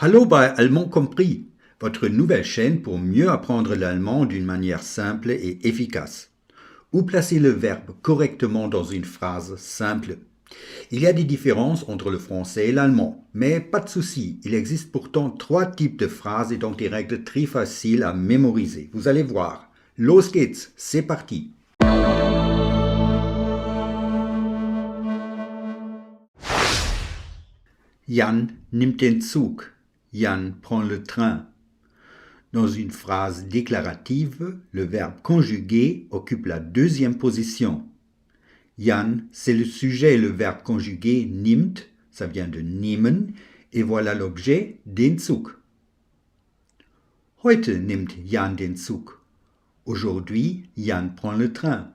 Hallo bei Allemand compris, votre nouvelle chaîne pour mieux apprendre l'allemand d'une manière simple et efficace. Où placer le verbe correctement dans une phrase simple? Il y a des différences entre le français et l'allemand, mais pas de souci, il existe pourtant trois types de phrases et donc des règles très faciles à mémoriser. Vous allez voir. Los geht's, c'est parti. Jan nimmt den Zug. Jan prend le train. Dans une phrase déclarative, le verbe conjugué occupe la deuxième position. Jan, c'est le sujet, le verbe conjugué nimmt, ça vient de nehmen, et voilà l'objet, den Zug. Heute nimmt Jan den Zug. Aujourd'hui, Jan prend le train.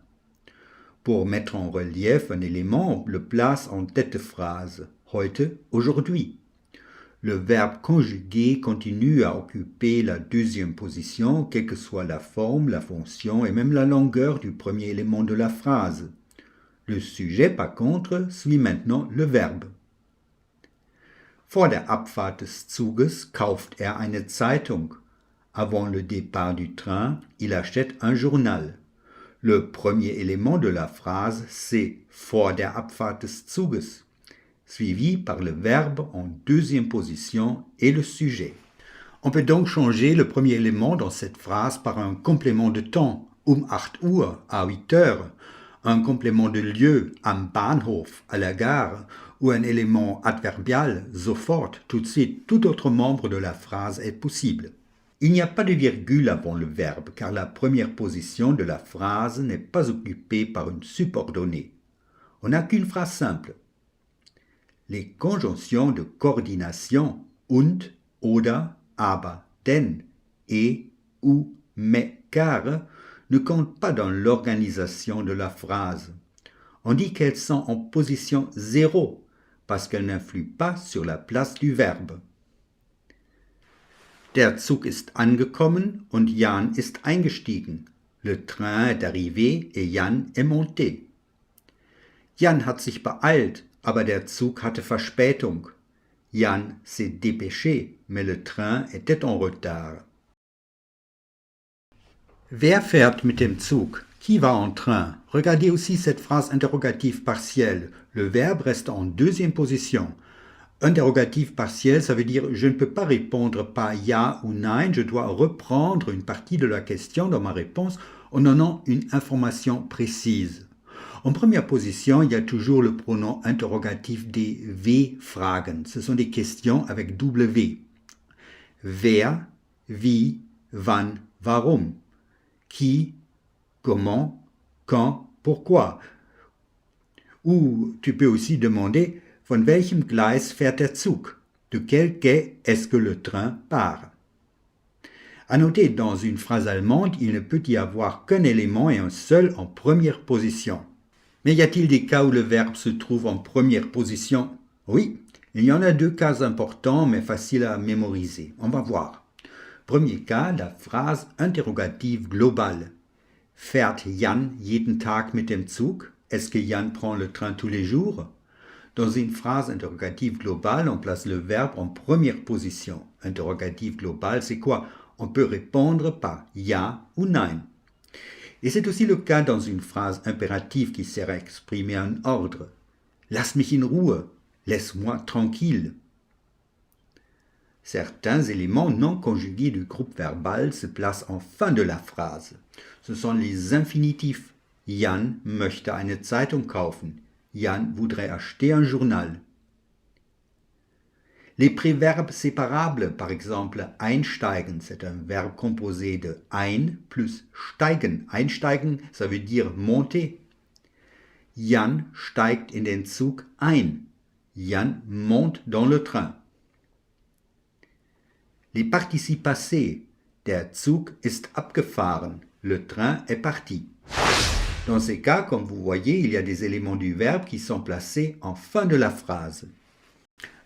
Pour mettre en relief un élément, on le place en tête de phrase. Heute, aujourd'hui. Le verbe conjugué continue à occuper la deuxième position, quelle que soit la forme, la fonction et même la longueur du premier élément de la phrase. Le sujet, par contre, suit maintenant le verbe. Vor der Abfahrt des Zuges kauft er eine Zeitung. Avant le départ du train, il achète un journal. Le premier élément de la phrase, c'est vor der Abfahrt des Zuges, suivi par le verbe en deuxième position et le sujet. On peut donc changer le premier élément dans cette phrase par un complément de temps, 8 Uhr, à 8 heures, un complément de lieu, am Bahnhof, à la gare, ou un élément adverbial, sofort, tout de suite. Tout autre membre de la phrase est possible. Il n'y a pas de virgule avant le verbe, car la première position de la phrase n'est pas occupée par une subordonnée. On n'a qu'une phrase simple. Les conjonctions de coordination und, oder, aber, denn, et, ou, mais, car ne comptent pas dans l'organisation de la phrase. On dit qu'elles sont en position 0 parce qu'elles n'influent pas sur la place du verbe. Der Zug ist angekommen und Jan ist eingestiegen. Le train est arrivé et Jan est monté. Jan hat sich beeilt, aber der Zug hatte Verspätung. Jan s'est dépêché, mais le train était en retard. Wer fährt mit dem Zug? Qui va en train? Regardez aussi cette phrase interrogative partielle. Le verbe reste en deuxième position. Interrogative partielle, ça veut dire je ne peux pas répondre par ja ou nein, je dois reprendre une partie de la question dans ma réponse en donnant une information précise. En première position, il y a toujours le pronom interrogatif des W-Fragen. Ce sont des questions avec W. Wer, wie, wann, warum. Qui, comment, quand, pourquoi. Ou tu peux aussi demander von welchem Gleis fährt der Zug? De quel quai est-ce que le train part? À noter, dans une phrase allemande, il ne peut y avoir qu'un élément et un seul en première position. Mais y a-t-il des cas où le verbe se trouve en première position? Oui, il y en a deux cas importants mais faciles à mémoriser. On va voir. Premier cas, la phrase interrogative globale. Fährt Jan jeden Tag mit dem Zug? Est-ce que Jan prend le train tous les jours? Dans une phrase interrogative globale, on place le verbe en première position. Interrogative globale, c'est quoi? On peut répondre par ja ou nein. Et c'est aussi le cas dans une phrase impérative qui sert à exprimer un ordre. Lass mich in Ruhe, laisse-moi tranquille. Certains éléments non conjugués du groupe verbal se placent en fin de la phrase. Ce sont les infinitifs. Jan möchte eine Zeitung kaufen. Jan voudrait acheter un journal. Les préverbes séparables, par exemple einsteigen, c'est un verbe composé de ein plus steigen. Einsteigen, ça veut dire monter. Jan steigt in den Zug ein. Jan monte dans le train. Les participes passés. Der Zug ist abgefahren. Le train est parti. Dans ces cas, comme vous voyez, il y a des éléments du verbe qui sont placés en fin de la phrase.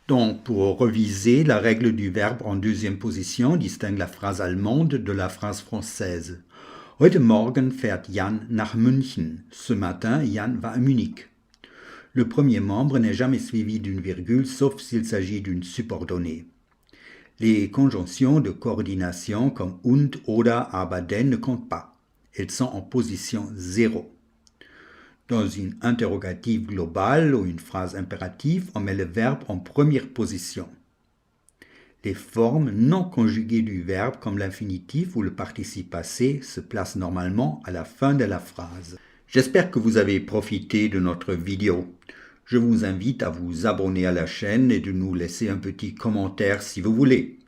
Donc, pour reviser, la règle du verbe en deuxième position distingue la phrase allemande de la phrase française. Heute Morgen fährt Jan nach München. Ce matin, Jan va à Munich. Le premier membre n'est jamais suivi d'une virgule, sauf s'il s'agit d'une subordonnée. Les conjonctions de coordination comme und, oder, aber, denn ne comptent pas. Elles sont en position 0. Dans une interrogative globale ou une phrase impérative, on met le verbe en première position. Les formes non conjuguées du verbe comme l'infinitif ou le participe passé se placent normalement à la fin de la phrase. J'espère que vous avez profité de notre vidéo. Je vous invite à vous abonner à la chaîne et de nous laisser un petit commentaire si vous voulez.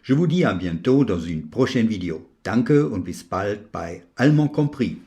Je vous dis à bientôt dans une prochaine vidéo. Danke und bis bald bei Allemand compris.